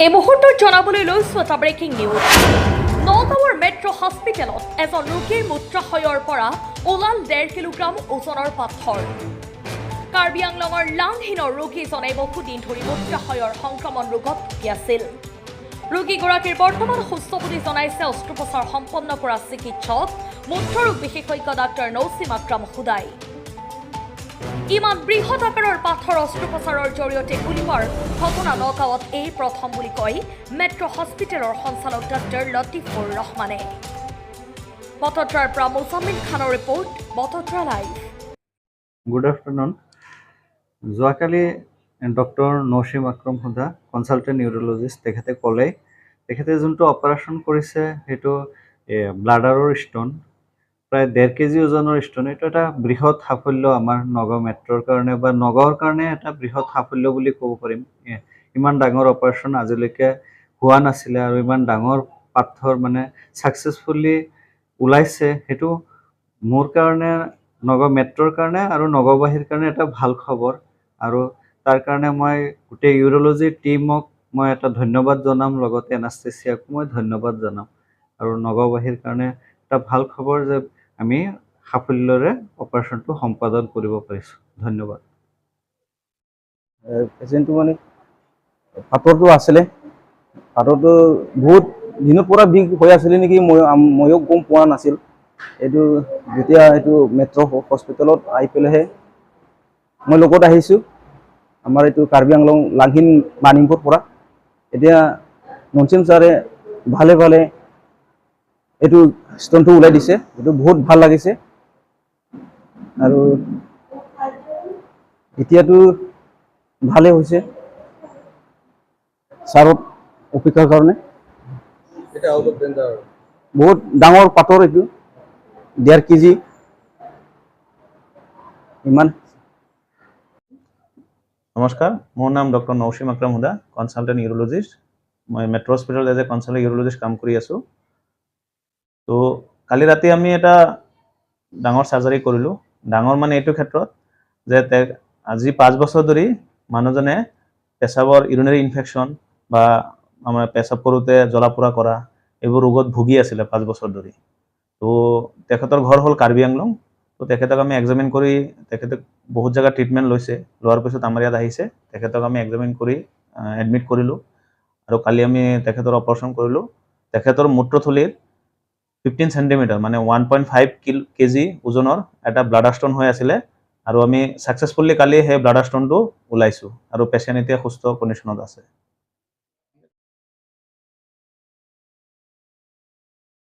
এই মুহূৰ্তত জনাবলৈ লৈছো এটা ব্ৰেকিং নিউজ। নগাঁৱৰ মেট্ৰ' হস্পিটেলত এজন ৰোগীৰ মূত্ৰাশয়ৰ পৰা ওলাল 1.5 কিলোগ্ৰাম ওজনৰ পাথৰ। কাৰ্বি আংলঙৰ লাংহীনৰ ৰোগীজনে বহুদিন ধৰি মূত্ৰাশয়ৰ সংক্ৰমণ ৰোগত ভুগি আছিল। ৰোগীগৰাকীৰ বৰ্তমান সুস্থ বুলি জনাইছে অস্ত্ৰোপচাৰ সম্পন্ন কৰা চিকিৎসক মূত্ৰৰোগ বিশেষজ্ঞ ডাক্তৰ নৌচিম আকৰাম হুদাই। ইমান বৃহৎ আকাৰৰ পাথৰ অস্ত্ৰোপচাৰৰ জৰিয়তে উলিওৱাৰ ঘটনা নগাঁৱত এই প্ৰথম বুলি কয় মেট্ৰ' হস্পিটেলৰ সঞ্চালক ডাক্তৰ লতিফুৰ ৰহমানে। বটদ্ৰাৰ পৰা মুজাম্মিল খানৰ ৰিপৰ্ট, বটদ্ৰা লাইভ। Good afternoon. যোৱাকালি ডক্টৰ নৌচিম আকৰাম হুদা কনচালটেণ্ট নিউৰলজিষ্ট তেখেতে ক'লে তেখেতে যোনটো অপাৰেশ্যন কৰিছে সেইটো ব্লাডাৰৰ ষ্ট'ন, প্ৰায় 1.5 কেজি ওজনৰ ষ্ট'ন। এইটো এটা বৃহৎ সাফল্য আমাৰ নগাঁও মেট্ৰ'ৰ কাৰণে বা নগাঁৱৰ কাৰণে এটা বৃহৎ সাফল্য বুলি ক'ব পাৰিম। ইমান ডাঙৰ অপাৰেশ্যন আজিলৈকে হোৱা নাছিলে আৰু ইমান ডাঙৰ পাথৰ মানে ছাকচেছফুলি ওলাইছে, সেইটো মোৰ কাৰণে, নগাঁও মেট্ৰ'ৰ কাৰণে আৰু নগাঁওবাসীৰ কাৰণে এটা ভাল খবৰ। আৰু তাৰ কাৰণে মই গোটেই ইউৰলজি টীমক মই এটা ধন্যবাদ জনাম, লগতে এনাষ্টেচিয়াকো মই ধন্যবাদ জনাম। আৰু নগাঁওবাসীৰ কাৰণে এটা ভাল খবৰ যে আমি সাফল্যৰে অপাৰেশ্যনটো সম্পাদন কৰিব পাৰিছোঁ। ধন্যবাদ। পেচেণ্টটো মানে পাথৰটো আছিলে, পাথৰটো বহুত দিনৰ পৰা বিষ হৈ আছিলে নেকি, ময়ো গম পোৱা নাছিল। এইটো যেতিয়া এইটো মেট্ৰ' হস্পিটেলত আহি পেলাইহে মই লগত আহিছোঁ, আমাৰ এইটো কাৰ্বি আংলং লাংহীন বানিংপুৰ পৰা। এতিয়া নৌচিম ছাৰে ভালে ভালে এইটো ষ্ট'নটো ওলাই দিছে, এইটো বহুত ভাল লাগিছে। আৰু এতিয়াতো ভালে হৈছে ছাৰৰ অপেক্ষাৰ কাৰণে। বহুত ডাঙৰ পাথৰ, এইটো 1.5 কেজি ইমান। নমস্কাৰ, মোৰ নাম ডক্টৰ নৌচিম আকৰাম হুদা, কনচালটেণ্ট ইউৰলজিষ্ট। মই মেট্ৰ' হস্পিটেলত এজ এ কনচালটেণ্ট ইউৰলজিষ্ট কাম কৰি আছোঁ। তো কালি ৰাতি আমি এটা ডাঙৰ চাৰ্জাৰী কৰিলোঁ। ডাঙৰ মানে এইটো ক্ষেত্ৰত যে আজি 5 বছৰ ধৰি মানুহজনে পেচাবৰ ইউৰিনেৰী ইনফেকশ্যন বা আমাৰ পেচাব কৰোঁতে জ্বলা পোৰা কৰা এইবোৰ ৰোগত ভুগি আছিলে 5 বছৰ ধৰি। তো তেখেতৰ ঘৰ হ'ল কাৰ্বি আংলং। তো তেখেতক আমি এক্সামিন কৰি, তেখেতে বহুত জেগা ট্ৰিটমেণ্ট লৈছে, লোৱাৰ পিছত আমাৰ ইয়াত আহিছে। তেখেতক আমি এক্সামিন কৰি এডমিট কৰিলোঁ আৰু কালি আমি তেখেতৰ অপাৰেশ্যন কৰিলোঁ। তেখেতৰ মূত্ৰথলীৰ 15 চেণ্টিমিটাৰ মানে 1.5 কেজি ওজনৰ এটা ব্লাডাৰ ষ্ট'ন হৈ আছিলে আৰু আমি ছাকচেছফুলি কালি সেই ব্লাডাৰ ষ্ট'নটো ওলাইছোঁ আৰু পেচেণ্ট এতিয়া সুস্থ কণ্ডিশ্যনত আছে।